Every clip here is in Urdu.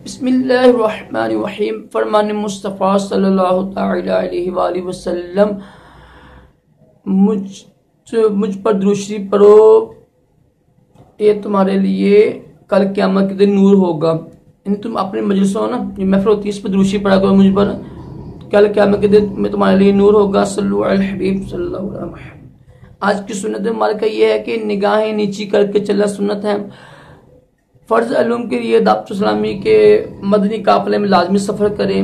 بسم اللہ الرحمن الرحیم۔ فرمان مصطفیٰ صلی اللہ تعالی علیہ وآلہ وسلم، مجھ پر درود شریف پڑھو، یہ تمہارے لیے کل قیامت کے دن نور ہوگا۔ یعنی تم اپنے مجلسوں نا یہ محفل ہوتی ہے، اس پر درود شریف پڑھا کرو مجھ پر، کل قیامت کے دن میں تمہارے لیے نور ہوگا۔ صلو علی الحبیب صلی اللہ علیہ وسلم۔ آج کی سنت مبارکہ یہ ہے کہ نگاہیں نیچی کر کے چلنا سنت ہے۔ فرض علوم کے لیے دعوت اسلامی کے مدنی قافلے میں لازمی سفر کریں،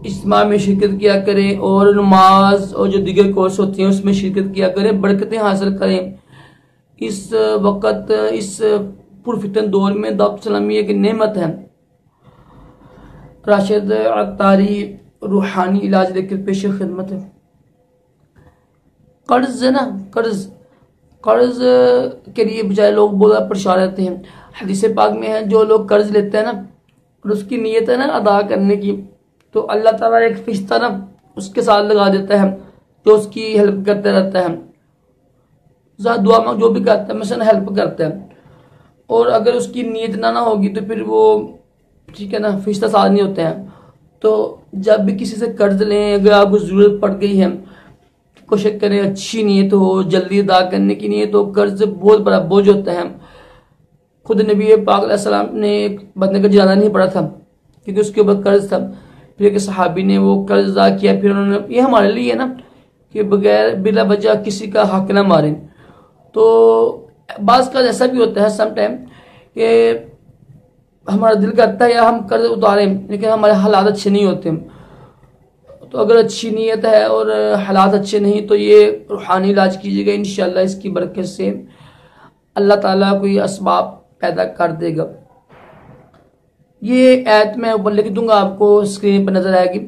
اجتماع میں شرکت کیا کریں، اور نماز اور جو دیگر کورس ہوتے ہیں اس میں شرکت کیا کریں، برکتیں حاصل کریں۔ اس وقت اس پرفتن دور میں دعوت اسلامی ایک نعمت ہے۔ راشد عطاری روحانی علاج لے کر پیش خدمت ہے۔ قرض ہے نا، قرض کے لیے بجائے لوگ بہت پریشان رہتے ہیں۔ حدیث پاک میں ہے جو لوگ قرض لیتے ہیں نا اور اس کی نیت ہے نا ادا کرنے کی، تو اللہ تعالیٰ ایک فرشتہ نا اس کے ساتھ لگا دیتا ہے جو اس کی ہیلپ کرتے رہتا ہے، دعا میں جو بھی کرتا ہے مثلا ہیلپ کرتا ہے۔ اور اگر اس کی نیت نہ ہوگی تو پھر وہ ٹھیک ہے نا فرشتہ ساتھ نہیں ہوتے ہیں۔ تو جب بھی کسی سے قرض لیں، اگر آپ کو ضرورت پڑ گئی ہے، کوشش کریں اچھی نیت ہو، جلدی ادا کرنے کی نیت ہو۔ قرض بہت بڑا بوجھ ہوتا ہے۔ خود نبی پاک علیہ السلام نے ایک بندے کا جنازہ نہیں پڑھا تھا کیونکہ اس کے اوپر قرض تھا، پھر ایک صحابی نے وہ قرض ادا کیا، پھر انہوں نے یہ ہمارے لیے ہے نا کہ بغیر بلا وجہ کسی کا حق نہ ماریں۔ تو بعض کا ایسا بھی ہوتا ہے سم ٹائم کہ ہمارا دل کرتا ہے یا ہم قرض اتاریں لیکن ہمارے حالات اچھے نہیں ہوتے، تو اگر اچھی نیت ہے اور حالات اچھے نہیں تو یہ روحانی علاج کیجیے گا، انشاءاللہ اس کی برکت سے اللہ تعالیٰ کوئی اسباب پیدا کر دے گا۔ یہ آیت میں اوپر لکھ دوں گا، آپ کو اسکرین پر نظر آئے گی۔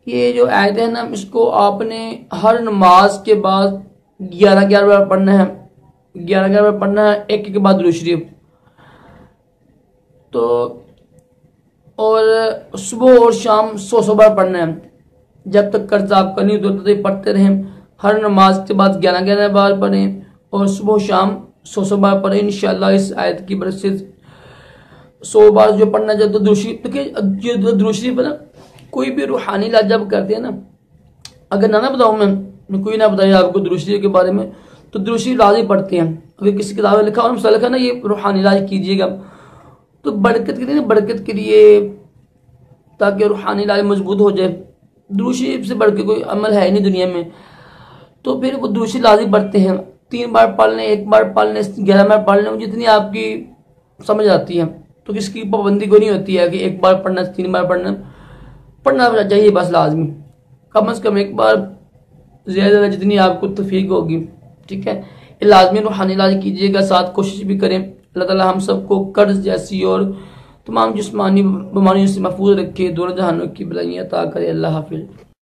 یہ جو آیت ہے نا اس کو آپ نے ہر نماز کے بعد 11 بار پڑھنا ہے، 11 بار پڑھنا ہے، ایک کے بعد درود شریف۔ تو اور صبح اور شام 100 بار پڑھنا ہے، جب تک قرض آپ کا نہیں ہوتا تو پڑھتے رہیں۔ ہر نماز کے بعد 11 بار پڑھیں اور صبح و شام 100 بار پڑھیں۔ انشاءاللہ اس آیت کی برکت سے 100 بار جو پڑھنا چاہتے تو درود شریف، دیکھیں درود شریف ہے نا کوئی بھی روحانی علاج جب کرتے ہیں نا، اگر نہ بتاؤں میں کوئی نہ بتایا آپ کو درود شریف کے بارے میں، تو درود شریف لازم پڑھتے ہیں۔ اگر کسی کتاب میں لکھا اور مسئلہ لکھا نا یہ روحانی علاج کیجیے گا، تو برکت کے لیے تاکہ روحانی علاج مضبوط ہو جائے۔ درود شریف سے بڑھ کے کوئی عمل ہے ہی نہیں دنیا میں، تو پھر وہ درود شریف لازم پڑھتے ہیں۔ 3 بار پڑھ لیں، 1 بار پڑھ لیں، 11 بار پڑھ لیں، جتنی آپ کی سمجھ آتی ہے۔ تو کس کی پابندی کو نہیں ہوتی ہے کہ 1 بار پڑھنا، 3 بار پڑھنا چاہیے بس لازمی، کم از کم 1 بار، زیادہ جتنی آپ کو توفیق ہوگی، ٹھیک ہے۔ یہ لازمی روحانی علاج کیجیے گا، ساتھ کوشش بھی کریں اللہ تعالیٰ ہم سب کو قرض جیسی اور تمام جسمانی بیماریوں سے محفوظ رکھے، دونوں جہانوں کی بلائیاں عطا کرے۔ اللہ حافظ۔